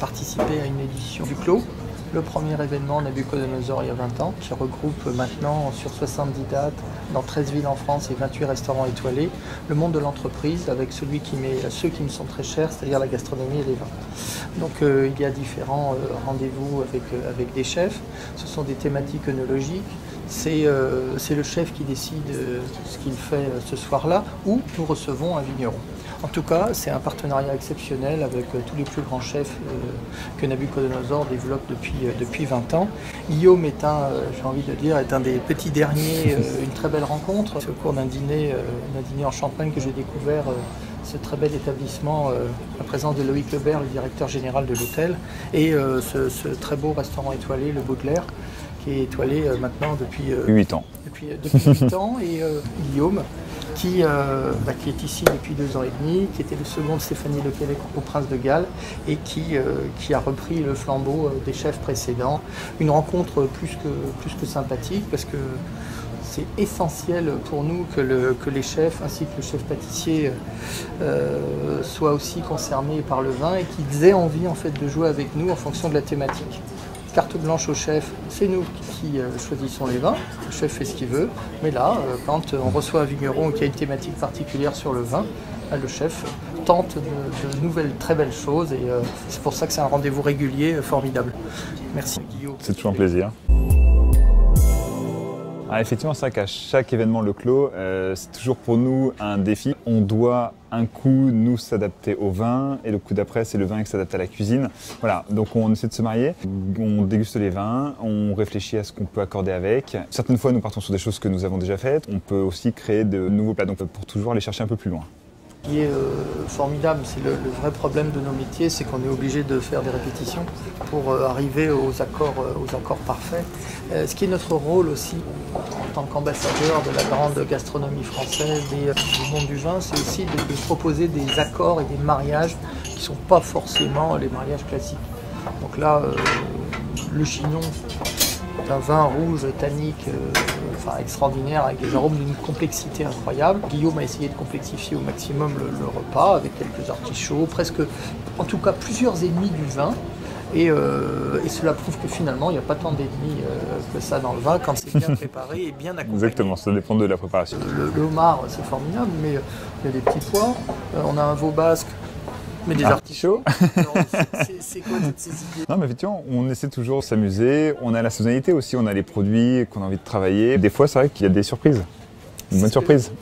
participé à une édition du Clos, le premier événement Nabucodonosor il y a 20 ans, qui regroupe maintenant sur 70 dates dans 13 villes en France et 28 restaurants étoilés, le monde de l'entreprise avec ceux qui me sont très chers, c'est-à-dire la gastronomie et les vins. Donc il y a différents rendez-vous avec des chefs, ce sont des thématiques œnologiques. C'est le chef qui décide ce qu'il fait ce soir-là, ou nous recevons un vigneron. En tout cas, c'est un partenariat exceptionnel avec tous les plus grands chefs que Nabucodonosor développe depuis 20 ans. Guillaume est j'ai envie de dire, est un des petits derniers, une très belle rencontre. C'est au cours d'un dîner en Champagne que j'ai découvert ce très bel établissement, la présence de Loïc Lebert, le directeur général de l'hôtel, et ce très beau restaurant étoilé, le Baudelaire, qui est étoilé maintenant depuis 8 ans. Depuis 8 ans, et Guillaume, qui est ici depuis 2 ans et demi, qui était le second de Stéphanie Lequelec au Prince de Galles, et qui a repris le flambeau des chefs précédents. Une rencontre plus que sympathique, parce que c'est essentiel pour nous que les chefs, ainsi que le chef pâtissier, soient aussi concernés par le vin et qu'ils aient envie en fait de jouer avec nous en fonction de la thématique. Carte blanche au chef, c'est nous qui choisissons les vins, le chef fait ce qu'il veut, mais là, quand on reçoit un vigneron qui a une thématique particulière sur le vin, le chef tente de nouvelles très belles choses, et c'est pour ça que c'est un rendez-vous régulier formidable. Merci Guillaume. C'est toujours un plaisir. Ah, effectivement, c'est vrai qu'à chaque événement Le Clos, c'est toujours pour nous un défi. On doit un coup nous s'adapter au vin, et le coup d'après c'est le vin qui s'adapte à la cuisine. Voilà, donc on essaie de se marier, on déguste les vins, on réfléchit à ce qu'on peut accorder avec. Certaines fois nous partons sur des choses que nous avons déjà faites, on peut aussi créer de nouveaux plats, donc pour toujours aller chercher un peu plus loin. Ce qui est formidable, c'est le vrai problème de nos métiers, c'est qu'on est obligé de faire des répétitions pour arriver aux accords parfaits. Ce qui est notre rôle aussi en tant qu'ambassadeur de la grande gastronomie française et du monde du vin, c'est aussi de proposer des accords et des mariages qui ne sont pas forcément les mariages classiques. Donc là, le Chinon, un vin rouge tannique extraordinaire, avec des arômes d'une complexité incroyable. Guillaume a essayé de complexifier au maximum le repas avec quelques artichauts, en tout cas plusieurs ennemis du vin. Et cela prouve que finalement, il n'y a pas tant d'ennemis que ça dans le vin quand c'est bien préparé et bien accompagné. Exactement, ça dépend de la préparation. Le homard, c'est formidable, mais il y a des petits pois. On a un veau basque, mais des artichauts. C'est quoi toutes ces idées? Non, mais effectivement, on essaie toujours de s'amuser. On a la saisonnalité aussi, on a les produits qu'on a envie de travailler. Des fois, c'est vrai qu'il y a des surprises. Une bonne surprise.